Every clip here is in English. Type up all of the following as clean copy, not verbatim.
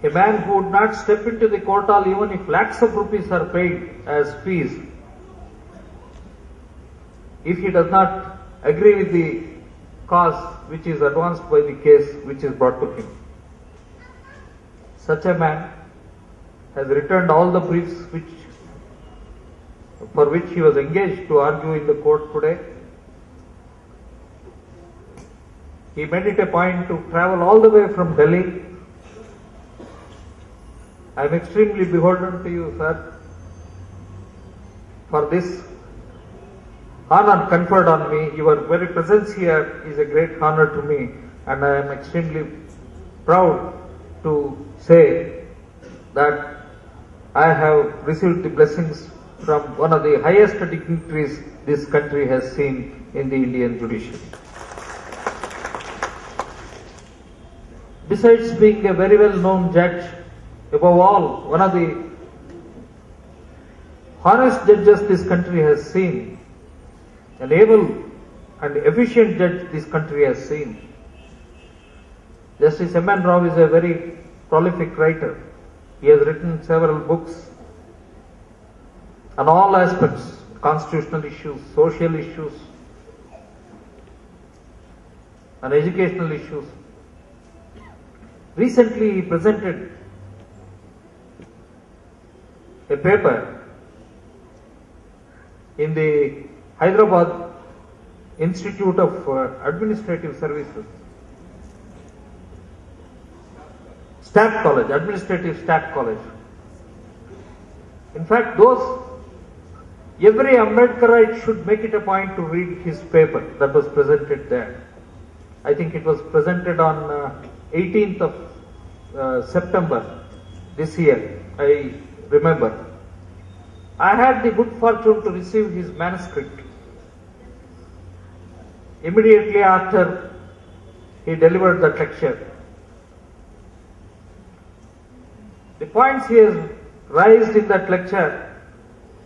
A man who would not step into the court hall even if lakhs of rupees are paid as fees, if he does not agree with the cause which is advanced by the case which is brought to him. Such a man has returned all the briefs for which he was engaged to argue in the court today. He made it a point to travel all the way from Delhi. I am extremely beholden to you, sir, for this honor conferred on me. Your very presence here is a great honor to me, and I am extremely proud to say that I have received the blessings from one of the highest dignitaries this country has seen in the Indian judiciary. Besides being a very well-known judge, above all, one of the honest judges this country has seen, an able and efficient judge this country has seen. Justice M.N. Rao is a very prolific writer. He has written several books on all aspects, constitutional issues, social issues, and educational issues. Recently he presented a paper in the Hyderabad Institute of Administrative Services, Staff College, Administrative Staff College. In fact, every Ambedkarite should make it a point to read his paper that was presented there. I think it was presented on 18th of September this year, I remember. I had the good fortune to receive his manuscript immediately after he delivered that lecture. The points he has raised in that lecture,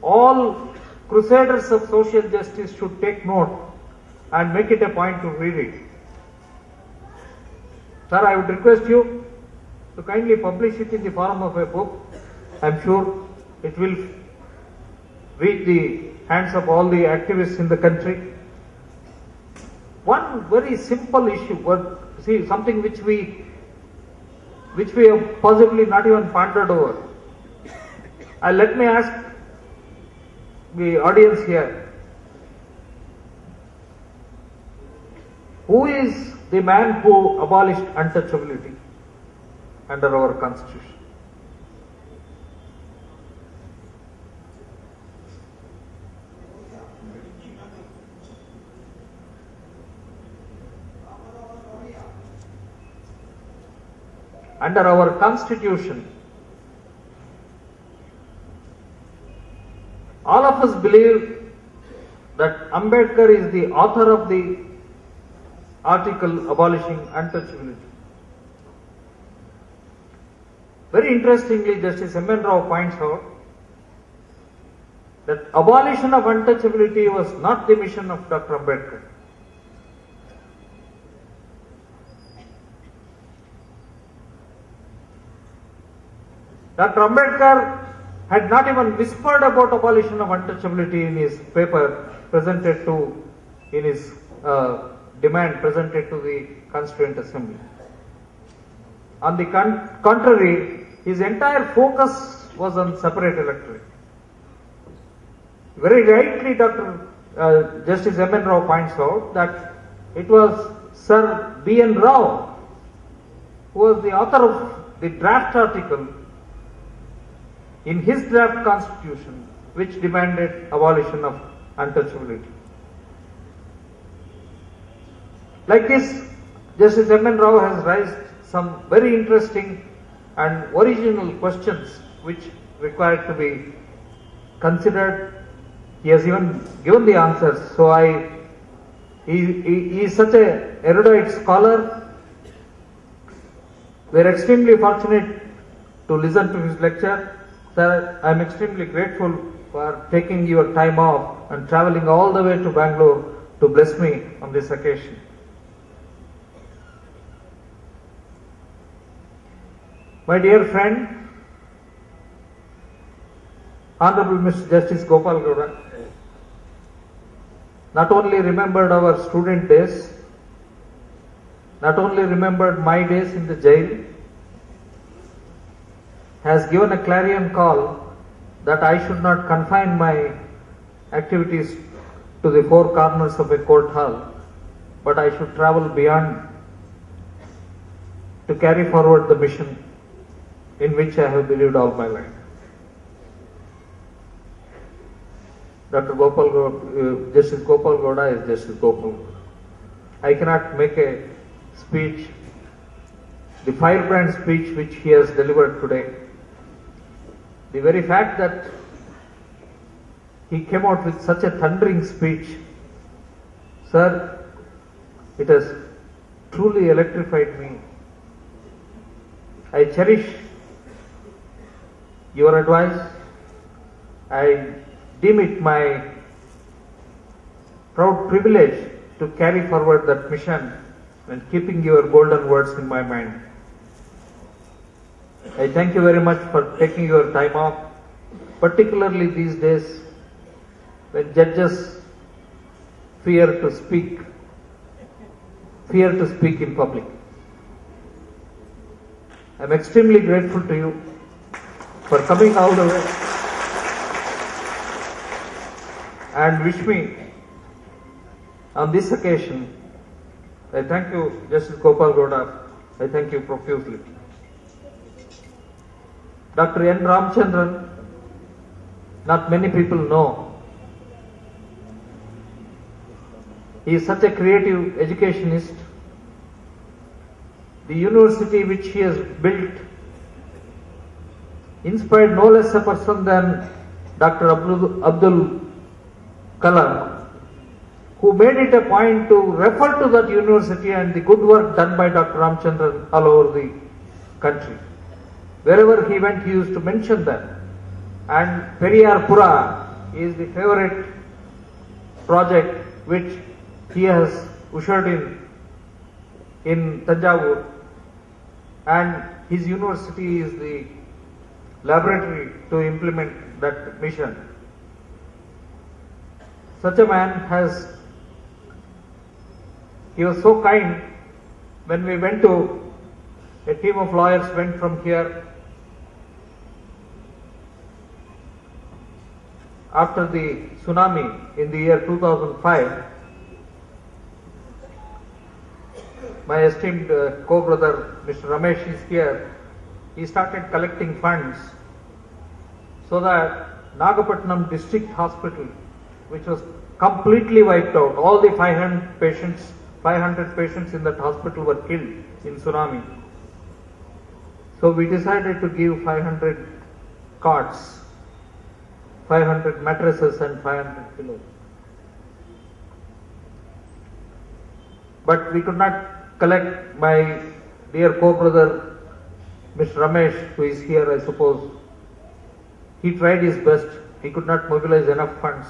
all crusaders of social justice should take note and make it a point to read it. Sir, I would request you to kindly publish it in the form of a book. I am sure it will reach the hands of all the activists in the country. One very simple issue, something which we have possibly not even pondered over. Let me ask the audience here, who is the man who abolished untouchability under our constitution? Under our constitution, all of us believe that Ambedkar is the author of the article abolishing untouchability. Very interestingly, Justice M.N. Rao points out that abolition of untouchability was not the mission of Dr. Ambedkar. Dr. Ambedkar had not even whispered about abolition of untouchability in his paper presented to, in his demand presented to the Constituent Assembly. On the contrary, his entire focus was on separate electorate. Very rightly, Justice M.N. Rao points out that it was Sir B.N. Rao who was the author of the draft article in his draft constitution which demanded abolition of untouchability. Like this, Justice M.N. Rao has raised some very interesting and original questions which require to be considered. He has even given the answers. So he is such a erudite scholar. We are extremely fortunate to listen to his lecture. Sir, I am extremely grateful for taking your time off and travelling all the way to Bangalore to bless me on this occasion. My dear friend, Honorable Mr. Justice Gopal Gowda, not only remembered our student days, not only remembered my days in the jail, has given a clarion call that I should not confine my activities to the four corners of a court hall, but I should travel beyond to carry forward the mission in which I have believed all my life. Justice Gopal Gowda is Justice Gopal Gowda. I cannot make a speech, the firebrand speech which he has delivered today. The very fact that he came out with such a thundering speech, sir, it has truly electrified me. I cherish your advice. I deem it my proud privilege to carry forward that mission and keeping your golden words in my mind. I thank you very much for taking your time off, particularly these days when judges fear to speak in public. I am extremely grateful to you for coming all the way and wish me on this occasion. I thank you, Justice Gopal Gowda. I thank you profusely. Dr. N. Ramchandran, not many people know. He is such a creative educationist. The university which he has built inspired no less a person than Dr. Abdul Kalam, who made it a point to refer to that university and the good work done by Dr. Ramchandran all over the country. Wherever he went, he used to mention that. And Periyar Pura is the favorite project which he has ushered in Tanjavur, and his university is the laboratory to implement that mission. Such a man he was so kind. When we went to, a team of lawyers went from here after the tsunami in the year 2005, my esteemed co-brother Mr. Ramesh is here. He started collecting funds so that Nagapattinam District Hospital, which was completely wiped out, all the 500 patients in that hospital were killed in tsunami. So we decided to give 500 cots, 500 mattresses and 500 pillows. But we could not collect. My dear co-brother Mr. Ramesh, who is here, I suppose, he tried his best. He could not mobilize enough funds.